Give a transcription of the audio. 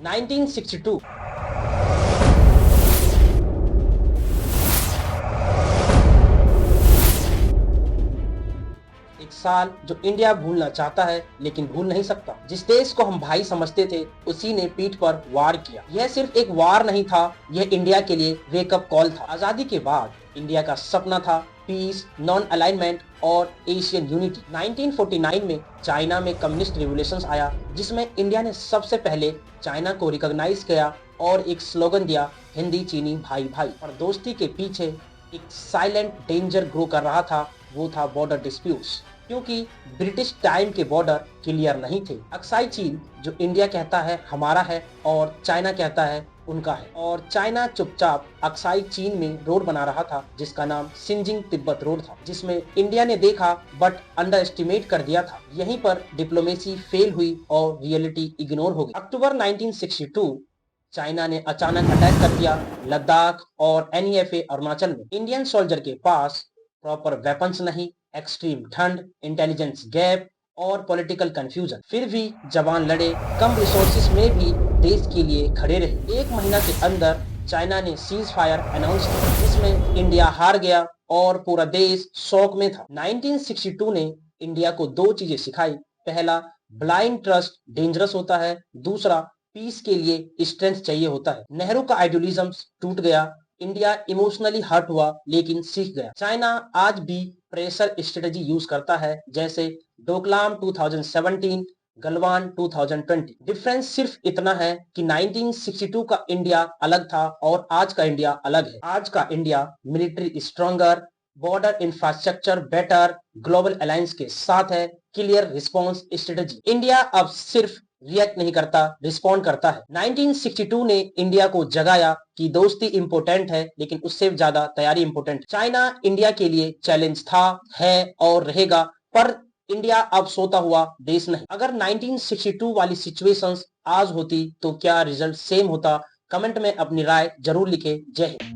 1962 एक साल जो इंडिया भूलना चाहता है लेकिन भूल नहीं सकता। जिस देश को हम भाई समझते थे उसी ने पीठ पर वार किया। यह सिर्फ एक वार नहीं था, यह इंडिया के लिए वेकअप कॉल था। आजादी के बाद इंडिया का सपना था पीस, नॉन अलाइनमेंट और एशियन यूनिटी। 1949 में चाइना में कम्युनिस्ट रिवोल्यूशन आया जिसमें इंडिया ने सबसे पहले चाइना को रिकॉग्नाइज किया और एक स्लोगन दिया, हिंदी चीनी भाई भाई। और दोस्ती के पीछे एक साइलेंट डेंजर ग्रो कर रहा था, वो था बॉर्डर डिस्प्यूट्स। क्योंकि ब्रिटिश टाइम के बॉर्डर क्लियर नहीं थे। अक्साई चीन जो इंडिया कहता है हमारा है और चाइना कहता है उनका है, और चाइना चुपचाप अक्साई चीन में रोड बना रहा था जिसका नाम सिंजिंग तिब्बत रोड था, जिसमें इंडिया ने देखा बट अंडर एस्टिमेट कर दिया था। यहीं पर डिप्लोमेसी फेल हुई और रियलिटी इग्नोर हो गई। अक्टूबर 1962 चाइना ने अचानक अटैक कर दिया लद्दाख और NEFA अरुणाचल में। इंडियन सोल्जर के पास प्रॉपर वेपन्स नहीं, एक्सट्रीम ठंड, इंटेलिजेंस गैप और पॉलिटिकल कंफ्यूजन। फिर भी जवान लड़े, कम रिसोर्सेज में भी देश के लिए खड़े रहे। एक महीना के अंदर चाइना ने सीज फायर अनाउंस किया जिसमें इंडिया हार गया और पूरा देश शौक में था। 1962 ने इंडिया को दो चीजें सिखाई। पहला, ब्लाइंड ट्रस्ट डेंजरस होता है। दूसरा, पीस के लिए स्ट्रेंथ चाहिए होता है। नेहरू का आइडियलिज्म टूट गया, इंडिया इमोशनली हर्ट हुआ लेकिन सीख गया। चाइना आज भी प्रेशर स्ट्रेटजी यूज करता है, जैसे डोकलाम 2017, गलवान 2020। डिफरेंस सिर्फ इतना है कि 1962 का इंडिया अलग था और आज का इंडिया अलग है। आज का India military stronger, border infrastructure better, global alliance के साथ है, क्लियर रिस्पॉन्स स्ट्रेटजी। इंडिया अब सिर्फ रिएक्ट नहीं करता, रिस्पॉन्ड करता है। 1962 ने इंडिया को जगाया कि दोस्ती इंपोर्टेंट है लेकिन उससे ज्यादा तैयारी इंपोर्टेंट। चाइना इंडिया के लिए चैलेंज था, है और रहेगा, पर इंडिया अब सोता हुआ देश नहीं। अगर 1962 वाली सिचुएशंस आज होती तो क्या रिजल्ट सेम होता? कमेंट में अपनी राय जरूर लिखें। जय हिंद।